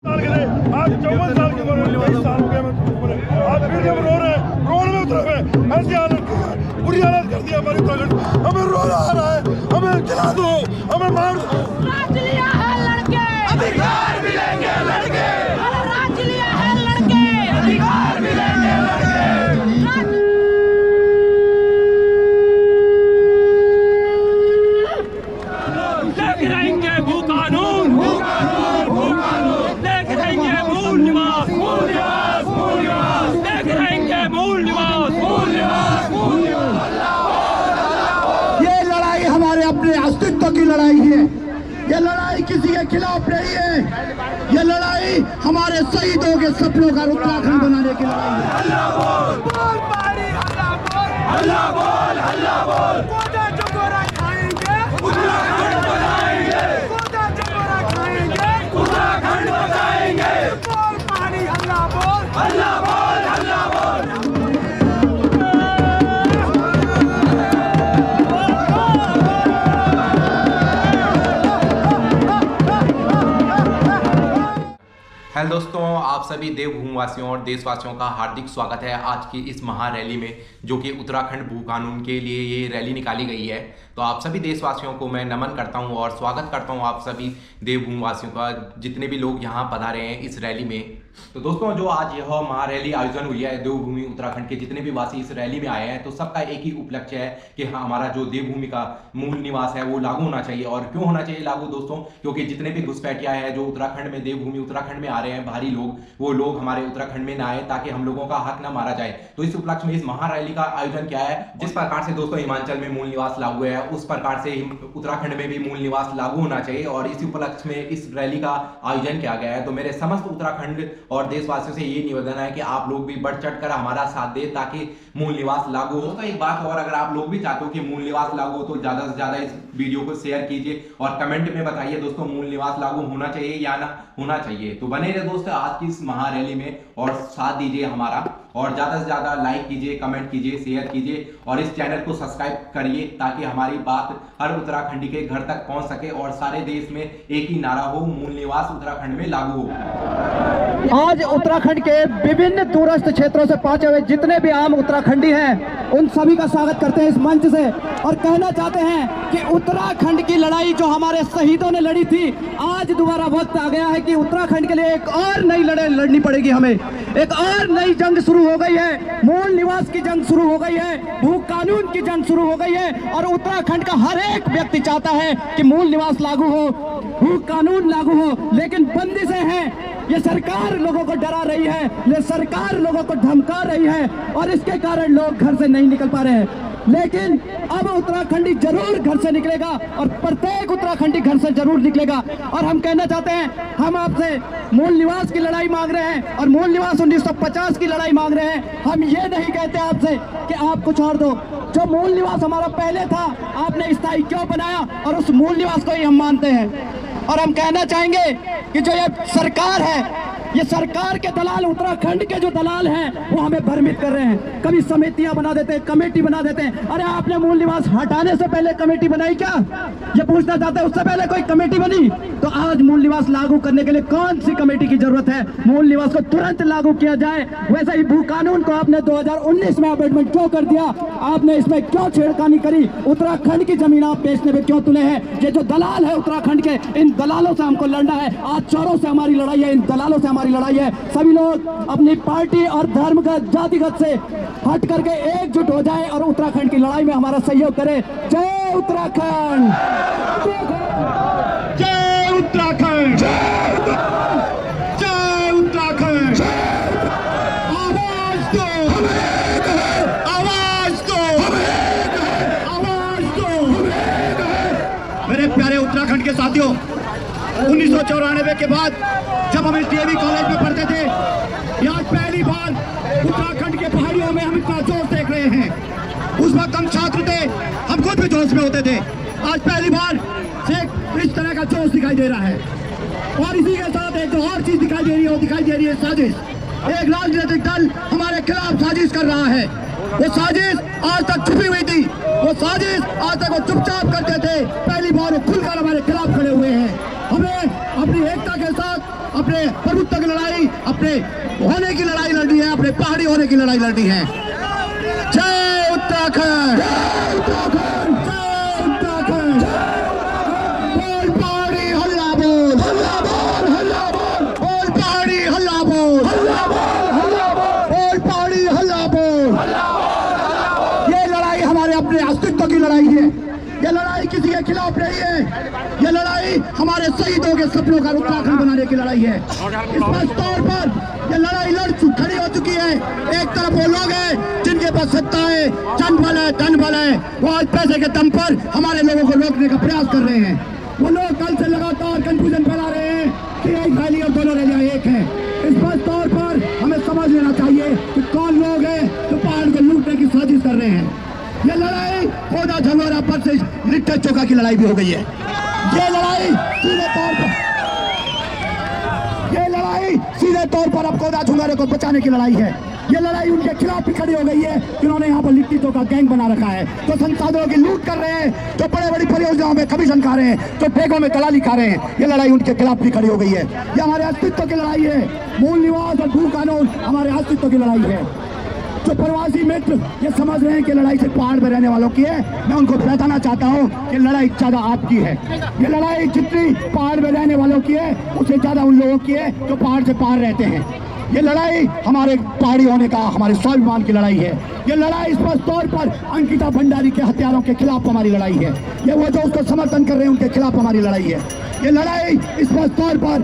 साल के थे, आज 54 साल की उम्र में 23 साल हो गया मैं आज फिर जब रो रहे हैं, रोड में उतरे हुए ऐसी हालत बुरी हालत कर दी हमारी उत्तराखंड। हमें रोना आ रहा है, हमें खिला दो, हमें मार दो। राज लिया है लड़के, अधिकार मिलेंगे लड़के, राज लिया है लड़के, अधिकार मिलेंगे लड़के। लेके रहेंगे भू कानून, लेके रहेंगे मूल निवास, लेके रहेंगे मूल निवास। ये लड़ाई हमारे अपने अस्तित्व की लड़ाई है। ये लड़ाई किसी के खिलाफ नहीं है। ये लड़ाई हमारे शहीदों के सपनों का उत्तराखंड बनाने की लड़ाई है। हल्ला बोल, हल्ला बोल। गोदा चकोरा खाएंगे, उत्तराखंड बनाएंगे, गोदा चकोरा खाएंगे, उत्तराखंड बनाएंगे। बोल पानी हल्ला बोल, हल्ला बोल, हल्ला बोल। हेलो दोस्तों, आप सभी देवभूमि वासियों और देशवासियों का हार्दिक स्वागत है आज की इस महारैली में, जो कि उत्तराखंड भू कानून के लिए ये रैली निकाली गई है। तो आप सभी देशवासियों को मैं नमन करता हूं और स्वागत करता हूं आप सभी देवभूमि वासियों का, जितने भी लोग यहां पधारे हैं इस रैली में। तो दोस्तों, जो आज यह महारैली आयोजन हुई है, देवभूमि उत्तराखंड के जितने भी वासी इस रैली में आए हैं, तो सबका एक ही उपलक्ष्य है कि हाँ, हमारा जो देवभूमि का मूल निवास है वो लागू होना चाहिए। और क्यों होना चाहिए लागू दोस्तों? क्योंकि जितने भी घुसपैठिया है जो उत्तराखंड में, देवभूमि उत्तराखंड में आ रहे हैं भारी लोग, वो लोग हमारे उत्तराखंड में ना आए ताकि हम लोगों का हक ना मारा जाए। तो इस उपलक्ष्य में इस महारैली का आयोजन किया है। जिस प्रकार से दोस्तों हिमाचल में मूल निवास लागू है, उस प्रकार से उत्तराखंड में भी मूल निवास लागू होना चाहिए और इसी उपलक्ष्य में इस रैली का आयोजन किया गया है। तो मेरे समस्त उत्तराखंड और देशवासियों से ये निवेदन है कि आप लोग भी बढ़ चढ़कर हमारा साथ दे ताकि मूल निवास लागू हो। तो एक बात और, अगर आप लोग भी चाहते हो कि मूल निवास लागू हो तो ज्यादा से ज्यादा इस वीडियो को शेयर कीजिए और कमेंट में बताइए दोस्तों, मूल निवास लागू होना चाहिए या ना होना चाहिए। तो बने रहे दोस्तों आज की इस महारैली में और साथ दीजिए हमारा, और ज्यादा से ज्यादा लाइक कीजिए, कमेंट कीजिए, शेयर कीजिए और इस चैनल को सब्सक्राइब करिए ताकि हमारी बात हर उत्तराखंडी के घर तक पहुंच सके और सारे देश में एक ही नारा हो, मूल निवास उत्तराखंड में लागू हो। आज उत्तराखंड के विभिन्न दूरस्थ क्षेत्रों से पहुंचे हुए जितने भी आम उत्तराखंडी हैं, उन सभी का स्वागत करते हैं इस मंच से और कहना चाहते हैं कि उत्तराखंड की लड़ाई जो हमारे शहीदों ने लड़ी थी, आज दोबारा वक्त आ गया है कि उत्तराखंड के लिए एक और नई लड़ाई लड़नी पड़ेगी। हमें एक और नई जंग शुरू हो गई है, मूल निवास की जंग शुरू हो गई है, भू कानून की जंग शुरू हो गई है और उत्तराखंड का हर एक व्यक्ति चाहता है कि मूल निवास लागू हो, भू कानून लागू हो। लेकिन बंदिशें हैं, ये सरकार लोगों को डरा रही है, ये सरकार लोगों को धमका रही है और इसके कारण लोग घर से नहीं निकल पा रहे हैं। लेकिन अब उत्तराखंडी जरूर घर से निकलेगा और प्रत्येक उत्तराखंडी घर से जरूर निकलेगा। और हम कहना चाहते हैं, हम आपसे मूल निवास की लड़ाई मांग रहे हैं और मूल निवास 1950 की लड़ाई मांग रहे हैं। हम ये नहीं कहते आपसे कि आप कुछ और दो। जो मूल निवास हमारा पहले था, आपने स्थायी क्यों बनाया, और उस मूल निवास को ही हम मानते हैं। और हम कहना चाहेंगे कि जो ये सरकार है, ये सरकार के दलाल, उत्तराखंड के जो दलाल हैं, वो हमें भ्रमित कर रहे हैं। कभी समितियां बना देते हैं, कमेटी बना देते हैं। अरे आपने मूल निवास हटाने से पहले कमेटी बनाई क्या? ये पूछना चाहते हैं, उससे पहले कोई कमेटी बनी? तो आज मूल निवास लागू करने के लिए कौन सी कमेटी की जरूरत है? मूल निवास को तुरंत लागू किया जाए। वैसे ही भू कानून को आपने 2019 में अमेंडमेंट क्यों कर दिया? आपने इसमें क्यों छेड़खानी करी? उत्तराखंड की जमीन आप बेचने में क्यों तुले हैं? ये जो दलाल है उत्तराखंड के, इन दलालों से हमको लड़ना है। आज चोरों से हमारी लड़ाई है, इन दलालों से हमारी लड़ाई है। सभी लोग अपनी पार्टी और धर्मगत, जातिगत से हट करके एकजुट हो जाए और उत्तराखंड की लड़ाई में हमारा सहयोग करें। जय उत्तराखंड, जय उत्तराखंड, जय उत्तराखंड। आवाज दो, आवाज दो, आवाज दो। मेरे प्यारे उत्तराखंड के साथियों, 1994 के बाद जब हम इस डीएवी कॉलेज में पढ़ते थे, आज पहली बार उत्तराखंड के पहाड़ियों में हम इतना जोश देख रहे हैं। उस वक्त हम छात्र थे, हम खुद भी जोश में होते थे। आज पहली बार एक इस तरह का जोश दिखाई दे रहा है। और इसी के साथ एक जो और चीज दिखाई दे रही है, वो दिखाई दे रही है साजिश। एक राजनीतिक दल हमारे खिलाफ साजिश कर रहा है। वो साजिश आज तक छुपी हुई थी, वो साजिश आज तक वो चुपचाप करते थे, पहली बार वो खुलकर हमारे खिलाफ खड़े हुए हैं। हमें अपनी एकता के साथ अपने प्रभुत्व की लड़ाई, अपने होने की लड़ाई लड़नी है, अपने पहाड़ी होने की लड़ाई लड़नी है। जय उत्तराखंड, जय उत्तराखंड, जय उत्तराखंड। बोल पहाड़ी हल्ला बोल, हल्ला बोल, हल्ला बोल। बोल पहाड़ी हल्ला बोल, हल्ला बोल, हल्ला बोल। बोल पहाड़ी हल्ला बोल, हल्ला बोल। ये लड़ाई हमारे अपने अस्तित्व की लड़ाई है। ये लड़ाई किसी के खिलाफ नहीं है। ये लड़ाई हमारे शहीदों के सपनों का उत्तराखंड बनाने की लड़ाई है। इस तौर पर ये लड़ाई खड़ी हो चुकी है। एक तरफ वो लोग हैं जिनके पास सत्ता है, चंद बल है, धन बल है, वो आज पैसे के दम पर हमारे लोगों को रोकने का प्रयास कर रहे हैं। वो लोग कल से लगातार कंफ्यूजन फैला रहे हैं कि एक रैली और दोनों रैलियां एक है। इस बात तौर पर हमें समझ लेना चाहिए कि कौन लोग हैं जो पहाड़ को लूटने की साजिश कर रहे हैं। ये लड़ाई खोदा झंगोरा पर से लिट्टे चौका की लड़ाई भी हो गई है। ये लड़ाई सीधे तौर पर अब कोदा झुंगारे को बचाने की लड़ाई है। ये लड़ाई उनके खिलाफ भी खड़ी हो गई है जिन्होंने यहाँ पर लिट्टी चौका गैंग बना रखा है, जो संसाधनों की लूट कर रहे हैं, जो बड़े बड़ी परियोजनाओं में कमीशन खा रहे हैं, जो ठेकों में दलाली खा रहे हैं। ये लड़ाई उनके खिलाफ भी खड़ी हो गई है। ये हमारे अस्तित्व की लड़ाई है। मूल निवास और भू कानून हमारे अस्तित्व की लड़ाई है। जो प्रवासी मित्र ये समझ रहे हैं कि लड़ाई सिर्फ पहाड़ में रहने वालों की है, मैं उनको बताना चाहता हूँ कि लड़ाई ज्यादा आपकी है। ये लड़ाई जितनी पहाड़ में रहने वालों की है उससे ज्यादा उन लोगों की है जो पहाड़ से पार रहते हैं। ये लड़ाई हमारे पहाड़ी होने का, हमारे स्वाभिमान की लड़ाई है। ये लड़ाई स्पष्ट तौर पर अंकिता भंडारी के हथियारों के खिलाफ हमारी लड़ाई है। ये वो जो उसको समर्थन कर रहे हैं उनके खिलाफ हमारी लड़ाई है। ये लड़ाई स्पष्ट तौर पर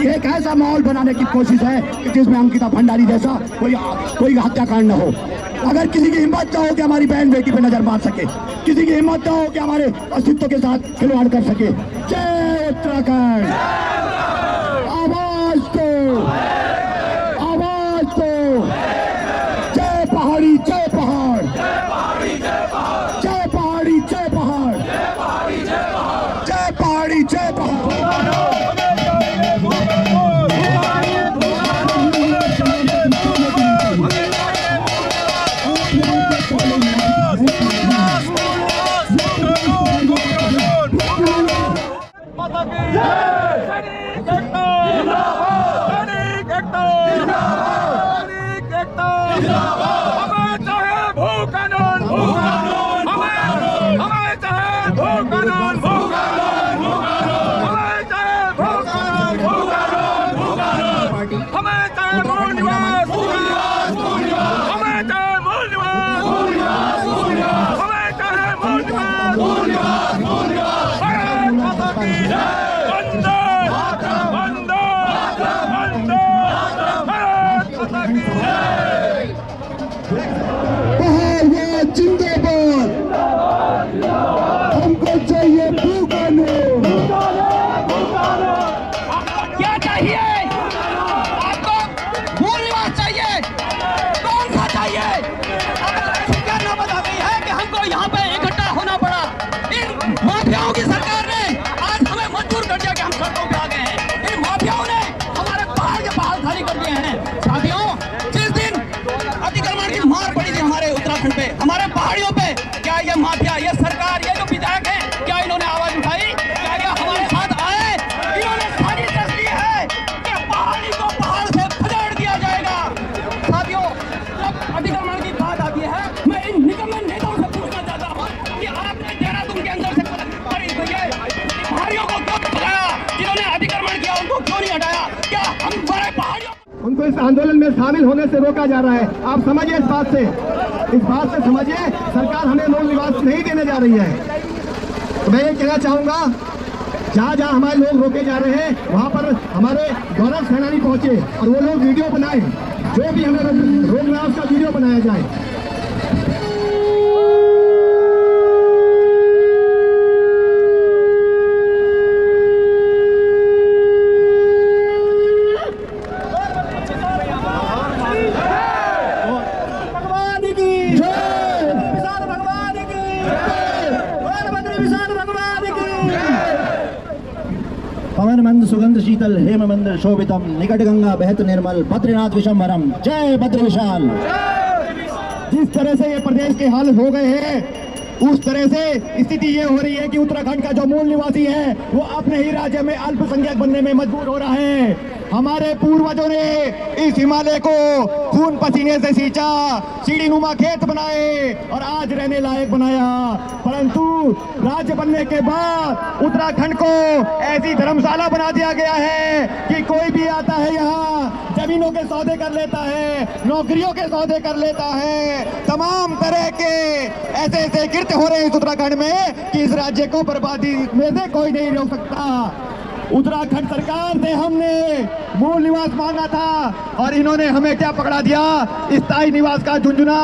एक ऐसा माहौल बनाने की कोशिश है कि जिसमें अंकिता भंडारी जैसा कोई हत्याकांड न हो। अगर किसी की हिम्मत ना हो कि हमारी बहन बेटी पे नजर मार सके, किसी की हिम्मत ना हो कि हमारे अस्तित्व के साथ खिलवाड़ कर सके। जय उत्तराखंड, आवाज दो, आवाज दो। जय पहाड़ी, जय पहाड़, जय पहाड़ी, जय पहाड़, जय पहाड़ी, जय पहाड़, जय पहाड़ी, जय पहाड़। हमको चाहिए भू कानून। क्या चाहिए आपको? मूल निवास चाहिए। कौन सा चाहिए? सरकार ना बता गई है कि हमको यहाँ पे इकट्ठा होना पड़ा। इन माफियाओं की सरकार ने आज हमें मजबूर कर दिया कि हम सड़कों पे आ गए हैं। इन माफियाओं ने हमारे पहाड़ के पहाड़ खाली कर दिए हैं। साथियों, जिस दिन अतिक्रमण की मार पड़ी थी हमारे उत्तराखंड पे, हमारे पहाड़ियों पे, क्या ये माफिया, ये सरकार, ये जो विधायक है, क्या इन्होंने आवाज उठाई? क्या ये हमारे साथ आए? इन्होंने साजिश रच दी है कि पहाड़ी को पहाड़ से खदेड़ दिया जाएगा। साथियों, जब अतिक्रमण की बात आती है, मैं इन निकम्मे नेताओं से पूछना चाहता हूँ कि आपने देहरादून के अंदर से पहाड़ियों को क्यों भगाया? जिन्होंने अतिक्रमण किया उनको क्यों नहीं हटाया? क्या हम बड़े पहाड़ियों उनको इस आंदोलन में शामिल होने से रोका जा रहा है? आप समझिए, इस बात से समझिए, सरकार हमें मूल निवास नहीं देने जा रही है। तो मैं ये कहना चाहूंगा, जहाँ जहाँ हमारे लोग रोके जा रहे हैं वहाँ पर हमारे गौरव सेनानी पहुंचे और वो लोग वीडियो बनाए, जो भी हमें रोक रहा है उसका वीडियो बनाया जाए। पवन मंद सुगंध शीतल हेम मंद शोभितम निकट गंगा बहत निर्मल बद्रीनाथ विशंभरम। जय बद्र विशाल। जिस तरह से ये प्रदेश के हाल हो गए हैं, उस तरह से स्थिति ये हो रही है कि उत्तराखंड का जो मूल निवासी है वो अपने ही राज्य में अल्पसंख्यक बनने में मजबूर हो रहा है। हमारे पूर्वजों ने इस हिमालय को खून पसीने से सींचा, सीढ़ीनुमा खेत बनाए और आज रहने लायक बनाया। परंतु राज्य बनने के बाद उत्तराखंड को ऐसी धर्मशाला बना दिया गया है कि कोई भी आता है यहाँ जमीनों के सौदे कर लेता है, नौकरियों के सौदे कर लेता है। तमाम तरह के ऐसे ऐसे कृत्य हो रहे हैं इस उत्तराखंड में कि इस राज्य को बर्बादी में से कोई नहीं रोक सकता। उत्तराखंड सरकार से हमने मूल निवास मांगा था और इन्होंने हमें क्या पकड़ा दिया, स्थायी निवास का झुंझुना।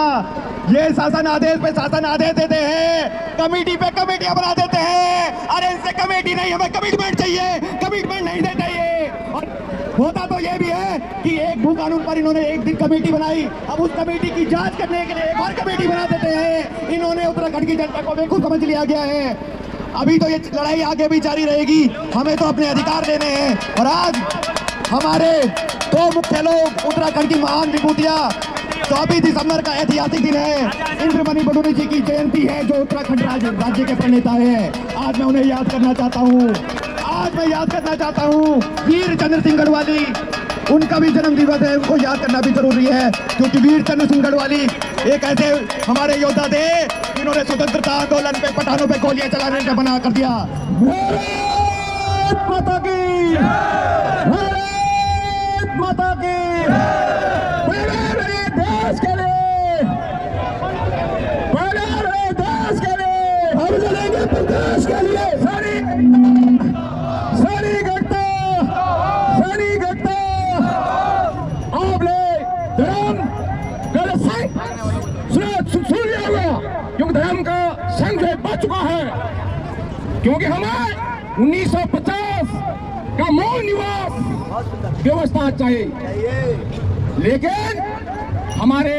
ये शासन आदेश पे शासन आदेश देते हैं, कमेटी पे कमेटियां बना देते हैं। अरे इनसे कमेटी नहीं, हमें कमिटमेंट चाहिए, कमिटमेंट नहीं देते ये। और होता तो ये भी है कि एक भू कानून पर इन्होंने एक दिन कमेटी बनाई, अब उस कमेटी की जांच करने के लिए एक और कमेटी बना देते हैं। इन्होंने उत्तराखंड की जनता को बेवकूफ समझ लिया गया है। अभी तो ये लड़ाई आगे भी जारी रहेगी, हमें तो अपने अधिकार देने हैं। और आज हमारे दो मुख्य लोग उत्तराखंड की महान विभूतियां, 24 दिसंबर का ऐतिहासिक दिन है, इंद्रमणि बडोनी जी की जयंती है जो उत्तराखंड राज्य के प्रणेता है। आज मैं उन्हें याद करना चाहता हूँ, आज मैं याद करना चाहता हूँ वीर चंद्र सिंह गढ़वाली। उनका भी जन्म दिवस है, उनको याद करना भी जरूरी है क्योंकि वीर चंद्र सिंह गढ़वाली एक ऐसे हमारे योद्धा थे जिन्होंने स्वतंत्रता आंदोलन पे पठानों पे गोलियां चलाने का बना कर दिया। भारत माता की, भारत माता की, देश के लिए, देश के लिए हम लड़ेंगे, प्रदेश के लिए। सारी घटना क्योंकि धर्म का संघर्ष बढ़ चुका है, क्योंकि हमें 1950 का मूल निवास व्यवस्था चाहिए। लेकिन हमारे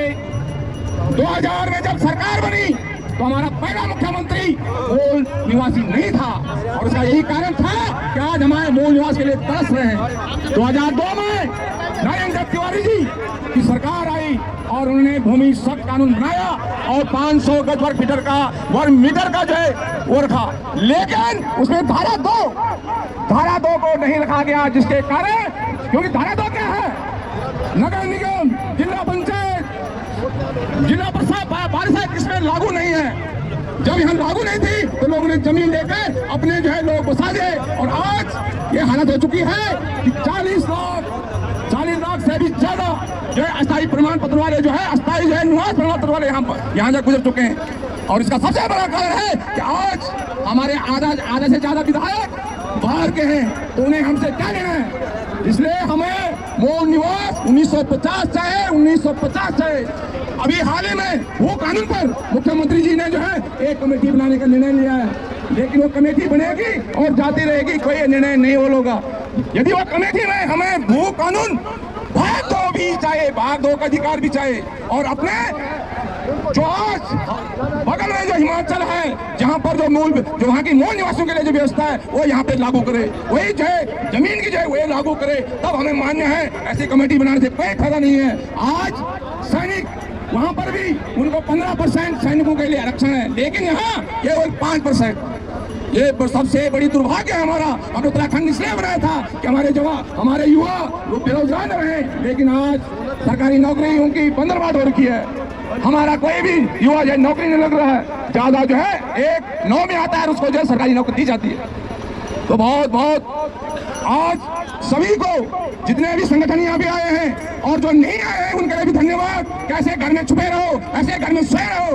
2000 में जब सरकार बनी तो हमारा पहला मुख्यमंत्री मूल निवासी नहीं था और उसका यही कारण था कि आज हमारे मूल निवास के लिए तरस रहे हैं। 2002 में नरेंद्र तिवारी जी की सरकार आई और उन्होंने भूमि सख्त कानून बनाया और 500 गज वर्ग मीटर का जो है वो रखा। लेकिन उसमें धारा 2 को नहीं रखा गया, जिसके कारण, क्योंकि धारा 2 क्या है, नगर निगम, जिला पंचायत, जिला परिषद इसमें लागू नहीं है। जब यहाँ लागू नहीं थी तो लोगों ने जमीन लेकर अपने जो है लोग बसा दिए और आज ये हालत हो चुकी है कि 40 लाख से भी ज्यादा जो है अस्थायी प्रमाण पत्र वाले जो है अस्थायी जो है निवास प्रमाण पत्र वाले यहाँ से गुजर चुके हैं। और इसका सबसे बड़ा कारण है कि आज हमारे आधा से ज्यादा विधायक बाहर के हैं, तो उन्हें हमसे क्या लेना है। इसलिए हमें मूल निवास 1950 चाहे 1950 चाहे। अभी हाल ही में वो कानून पर मुख्यमंत्री जी ने जो है एक कमेटी बनाने का निर्णय लिया है, लेकिन वो कमेटी बनेगी और जाती रहेगी, कोई निर्णय नहीं होगा। यदि वो कमेटी में हमें भू कानून भाग 2 भी चाहिए, भाग 2 का अधिकार भी चाहिए और अपने जो आज बगल में जो हिमाचल है जहां पर जो वहां की मूल निवासियों के लिए जो व्यवस्था है वो यहाँ पे लागू करे, वही जो है जमीन की जो है वही लागू करे, तब हमें मान्य है। ऐसी कमेटी बनाने से कोई फायदा नहीं है। आज सैनिक वहां पर भी उनको 15% सैनिकों के लिए आरक्षण है, लेकिन यहाँ केवल 5%। ये सबसे बड़ी दुर्भाग्य है हमारा। हम उत्तराखंड इसलिए बनाया था कि हमारे युवा वो बेरोजगार न रहे, लेकिन आज सरकारी नौकरी उनकी 15 हो रखी है। हमारा कोई भी युवा जो नौकरी नहीं लग रहा है, ज्यादा जो है 1-9 में आता है उसको जो है सरकारी नौकरी दी जाती है। तो बहुत आज सभी को, जितने भी संगठन यहाँ भी आए हैं और जो नहीं आए हैं उनके लिए भी धन्यवाद। कैसे घर में छुपे रहो, ऐसे घर में सोए रहो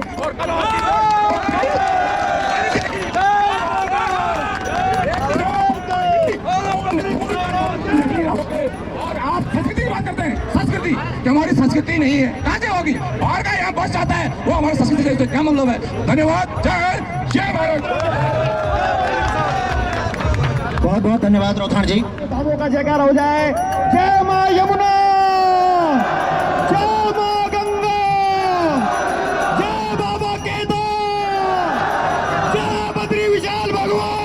और आप संस्कृति की बात करते हैं। संस्कृति कि हमारी संस्कृति नहीं है, कहाँ से होगी? बाहर का यहाँ बस जाता है, वो हमारी संस्कृति से क्या मतलब है? धन्यवाद। जय भारत। बहुत बहुत धन्यवाद रोथाण जी। बाबू का जयकार हो जाए। जय मां यमुना, जय मां गंगा, जय बाबा केदार, जय बद्री विशाल भगवान।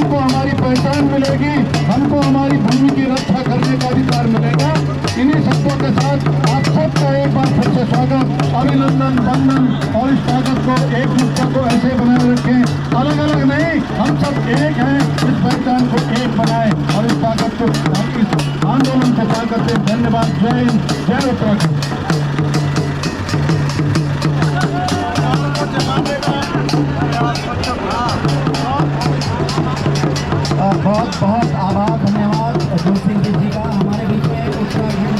हमको हमारी पहचान मिलेगी, हमको हमारी भूमि की रक्षा करने का अधिकार मिलेगा। इन्हीं शब्दों के साथ आप सबका एक बार फिर से स्वागत, अभिनंदन, वंदन और इस ताकत को, एक मुद्दा को ऐसे बनाए रखें, अलग अलग नहीं, हम सब एक हैं, इस पहचान को एक बनाए और इस ताकत को, इस आंदोलन को ताकत दें। धन्यवाद। जय हिंद, जय उत्तराखंड। बहुत बहुत आभार, धन्यवाद जोत सिंह जी का हमारे बीच में उत्तराखंड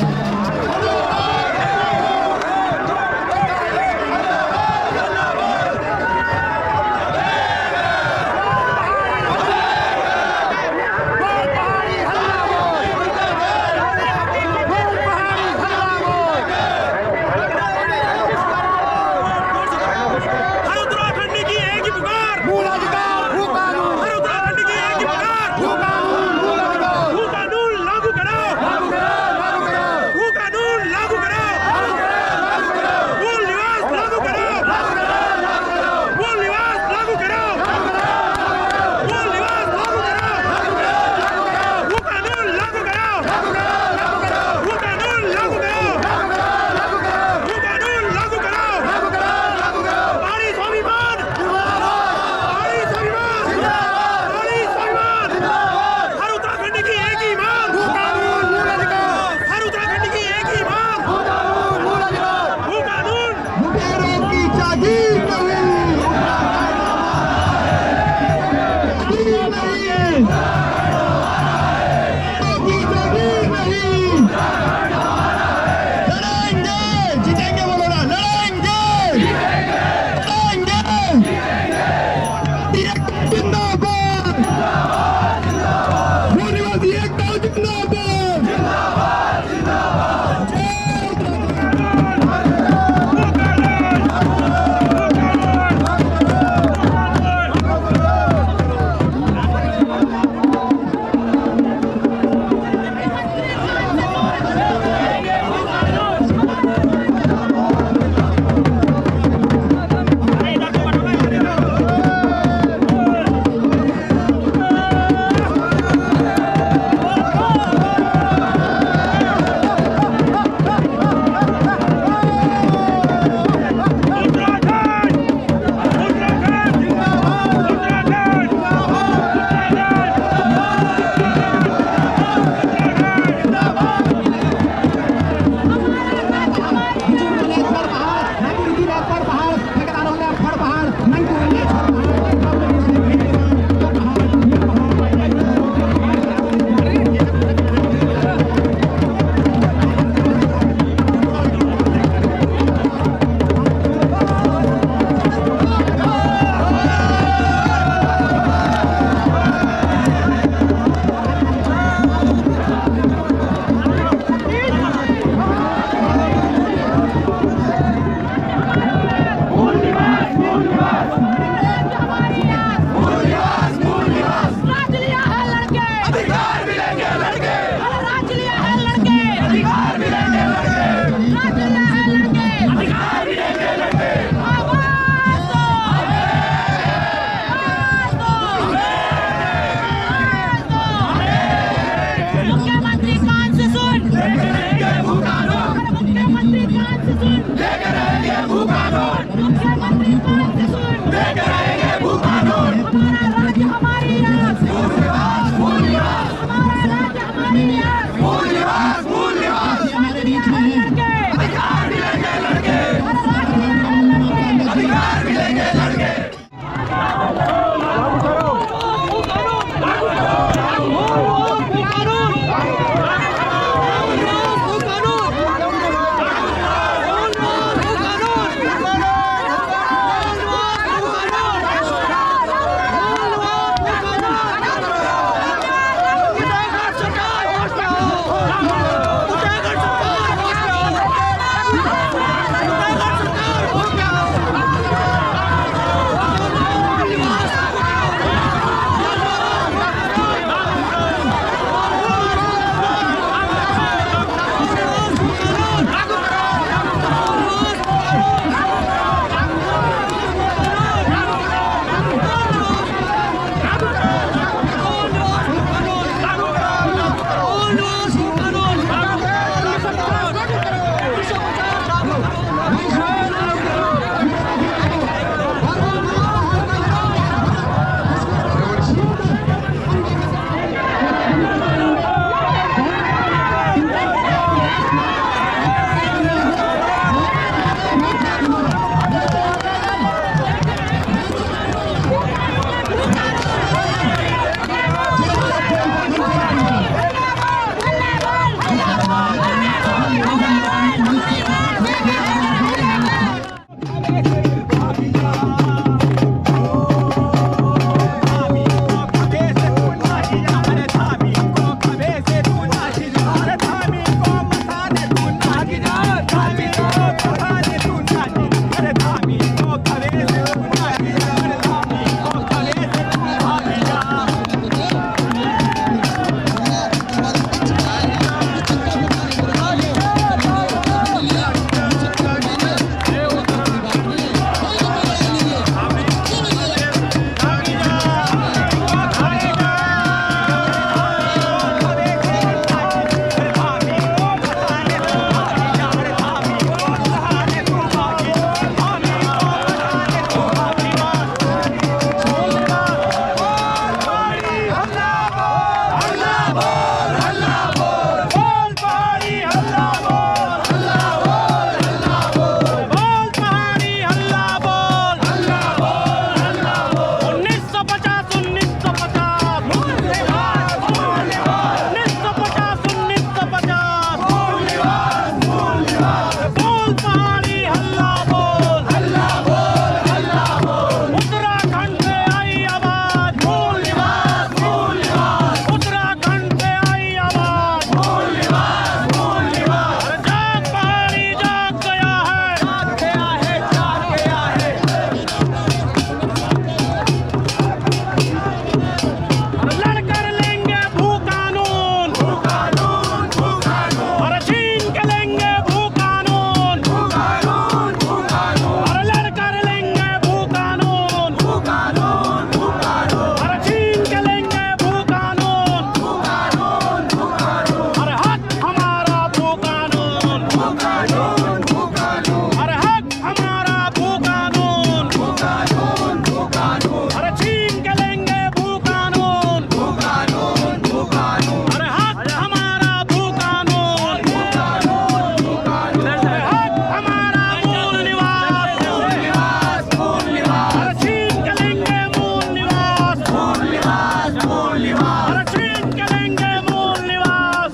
निवास छीन के लेंगे मूल निवास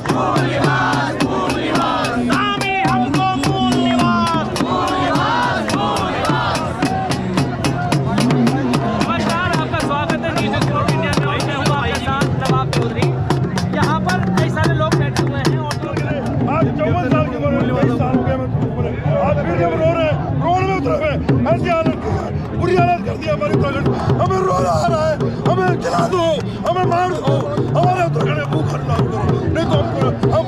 सामी हमको मूल निवास नमस्कार, आपका स्वागत है न्यूज़ एक्सप्लोर इंडिया में। मैं हूं आपके साथ नवाब चौधरी। यहाँ पर कई सारे लोग बैठे हुए हैं और आज 54 साल की उम्र में 23 साल हो गए मैं ऊपर आज फिर जब रो रहे हैं रोड में उतरे हुए ऐसी हालत की है, बुरी हालत कर दी हमारी उत्तराखंड। हमें रोना आ रहा है, हमें खिला दो, हमें मार दो, हमारे उत्तराखंड में भूख हड़ताल करो, नहीं तो हम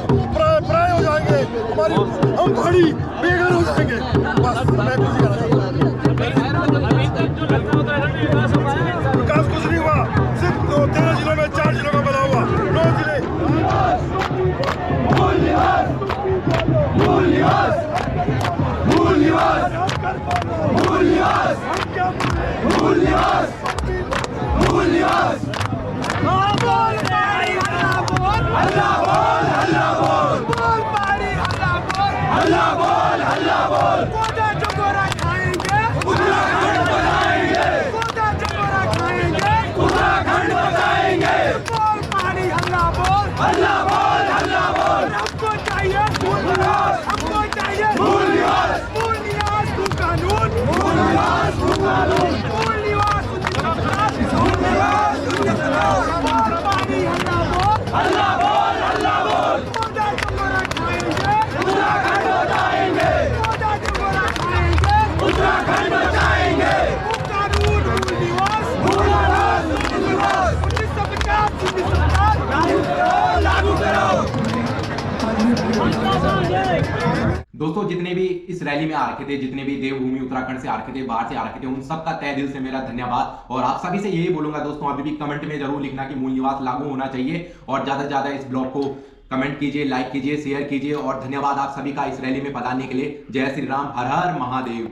प्राय हो जाएंगे, हमारी हम पहाड़ी बेघर हो जाएंगे। बस मैं कुछ कहना चाहता हूँ। विकास कुछ नहीं हुआ, सिर्फ 13 जिलों में 4 जिलों का बना हुआ 9 जिले। मूल निवास मूल निवास मूल निवास मूल निवास मूल निवास मूल निवास बोल पानी हल्ला बोल हल्ला बोल हल्ला बोल बोल पानी हल्ला बोल हल्ला बोल हल्ला बोल कोटा चकोरा खाएंगे उत्तराखंड बचाएंगे कोटा चकोरा खाएंगे उत्तराखंड बचाएंगे बोल पानी हल्ला बोल हल्ला बोल हल्ला बोल हमको चाहिए मूल निवास हमको चाहिए मूल निवास मूल निवास तू कानून मूल निवास कानून मूल निवास मूल निवास बोल पानी हल्ला बोल हल्ला बोल हल्ला बोल कोटा चकोरा खाएंगे उत्तराखंड बचाएंगे कोटा चकोरा खाएंगे उत्तराखंड बचाएंगे कानून मूल निवास मूल निवास मूल निवास 1950 लागू करो दोस्तों, जितने भी इस रैली में आ रखे थे, जितने भी देवभूमि उत्तराखंड से आ रखे थे, बाहर से आ रखे थे, उन सबका तहे दिल से मेरा धन्यवाद। और आप सभी से यही बोलूंगा दोस्तों, अभी भी कमेंट में जरूर लिखना कि मूल निवास लागू होना चाहिए और ज्यादा से ज्यादा इस ब्लॉग को कमेंट कीजिए, लाइक कीजिए, शेयर कीजिए। और धन्यवाद आप सभी का इस रैली में पधारने के लिए। जय श्री राम, हर हर महादेव।